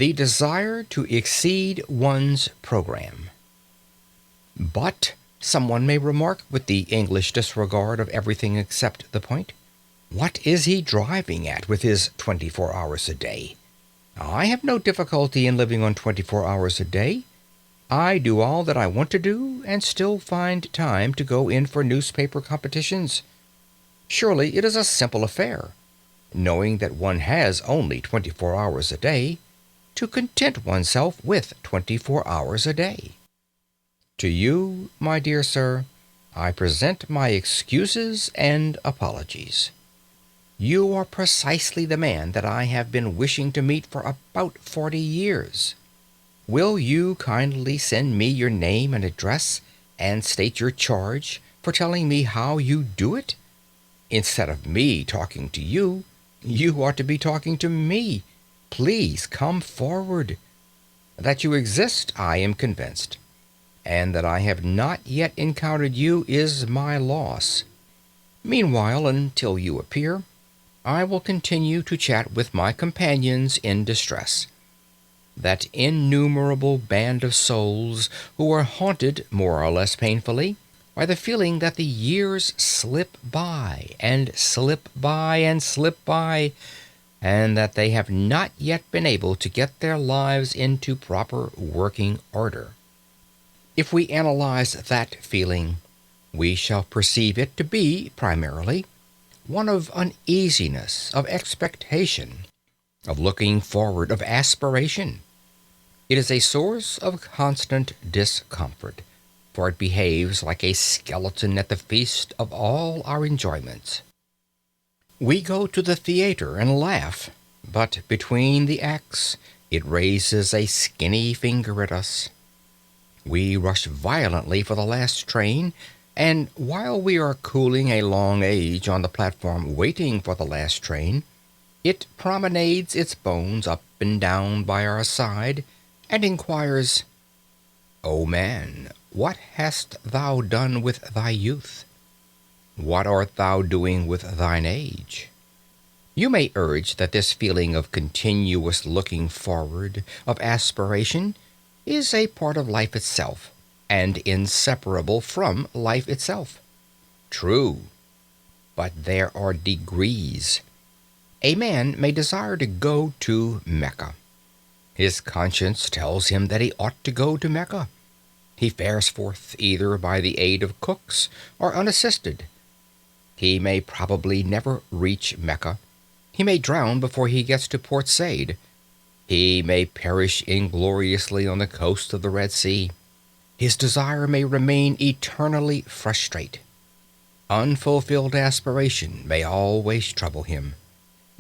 The desire to exceed one's program. But, someone may remark with the English disregard of everything except the point, what is he driving at with his 24 hours a day? I have no difficulty in living on 24 hours a day. I do all that I want to do and still find time to go in for newspaper competitions. Surely it is a simple affair, knowing that one has only 24 hours a day, to content oneself with 24 hours a day. To you, my dear sir, I present my excuses and apologies. You are precisely the man that I have been wishing to meet for about 40 years. Will you kindly send me your name and address, and state your charge for telling me how you do it? Instead of me talking to you, you ought to be talking to me. Please come forward. That you exist, I am convinced, and that I have not yet encountered you is my loss. Meanwhile, until you appear, I will continue to chat with my companions in distress, that innumerable band of souls who are haunted, more or less painfully, by the feeling that the years slip by and slip by and slip by, and that they have not yet been able to get their lives into proper working order. If we analyze that feeling, we shall perceive it to be, primarily, one of uneasiness, of expectation, of looking forward, of aspiration. It is a source of constant discomfort, for it behaves like a skeleton at the feast of all our enjoyments. We go to the theatre and laugh, but between the acts it raises a skinny finger at us. We rush violently for the last train, and while we are cooling a long age on the platform waiting for the last train, it promenades its bones up and down by our side, and inquires, O man, what hast thou done with thy youth? What art thou doing with thine age? You may urge that this feeling of continuous looking forward, of aspiration, is a part of life itself, and inseparable from life itself. True, but there are degrees. A man may desire to go to Mecca. His conscience tells him that he ought to go to Mecca. He fares forth either by the aid of cooks or unassisted. He may probably never reach Mecca. He may drown before he gets to Port Said. He may perish ingloriously on the coast of the Red Sea. His desire may remain eternally frustrate. Unfulfilled aspiration may always trouble him.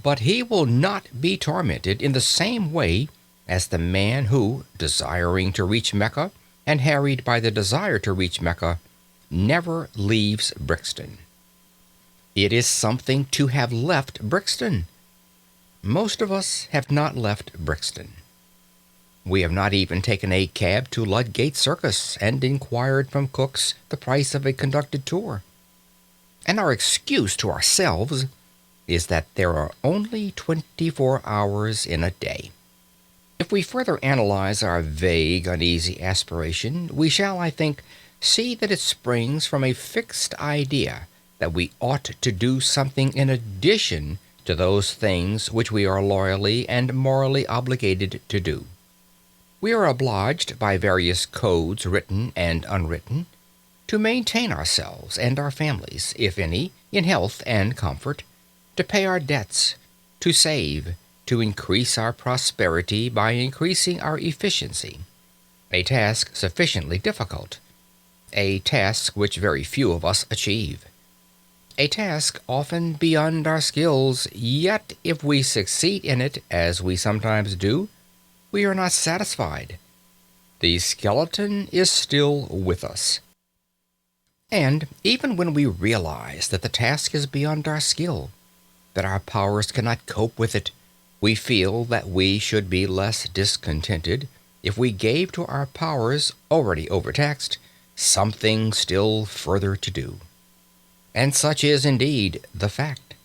But he will not be tormented in the same way as the man who, desiring to reach Mecca, and harried by the desire to reach Mecca, never leaves Brixton. It is something to have left Brixton. Most of us have not left Brixton. We have not even taken a cab to Ludgate Circus and inquired from cooks the price of a conducted tour. And our excuse to ourselves is that there are only 24 hours in a day. If we further analyze our vague, uneasy aspiration, we shall, I think, see that it springs from a fixed idea that we ought to do something in addition to those things which we are loyally and morally obligated to do. We are obliged by various codes, written and unwritten, to maintain ourselves and our families, if any, in health and comfort, to pay our debts, to save, to increase our prosperity by increasing our efficiency. A task sufficiently difficult. A task which very few of us achieve. A task often beyond our skills, yet if we succeed in it, as we sometimes do, we are not satisfied. The skeleton is still with us. And even when we realize that the task is beyond our skill, that our powers cannot cope with it, we feel that we should be less discontented if we gave to our powers, already overtaxed, something still further to do. And such is indeed the fact.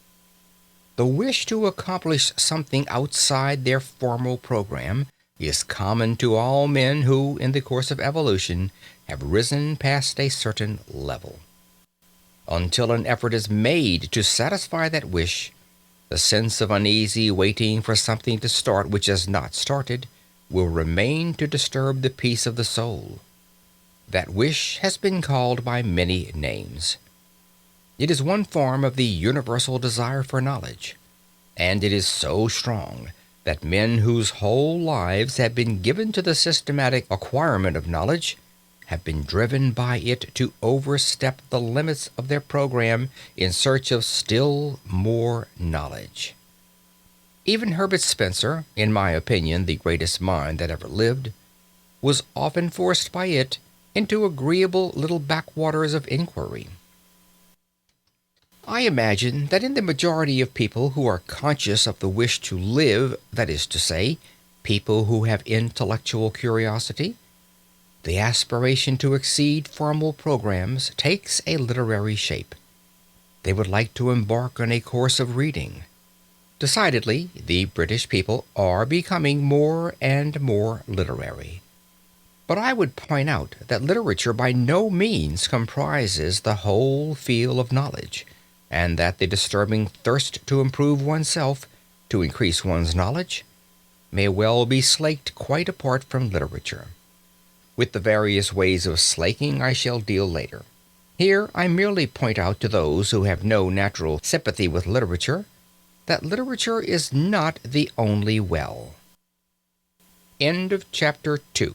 The wish to accomplish something outside their formal program is common to all men who, in the course of evolution, have risen past a certain level. Until an effort is made to satisfy that wish, the sense of uneasy waiting for something to start which has not started will remain to disturb the peace of the soul. That wish has been called by many names. It is one form of the universal desire for knowledge, and it is so strong that men whose whole lives have been given to the systematic acquirement of knowledge have been driven by it to overstep the limits of their program in search of still more knowledge. Even Herbert Spencer, in my opinion the greatest mind that ever lived, was often forced by it into agreeable little backwaters of inquiry. I imagine that in the majority of people who are conscious of the wish to live, that is to say, people who have intellectual curiosity, the aspiration to exceed formal programs takes a literary shape. They would like to embark on a course of reading. Decidedly, the British people are becoming more and more literary. But I would point out that literature by no means comprises the whole field of knowledge, and that the disturbing thirst to improve oneself, to increase one's knowledge, may well be slaked quite apart from literature. With the various ways of slaking I shall deal later. Here I merely point out to those who have no natural sympathy with literature that literature is not the only well. End of chapter 2.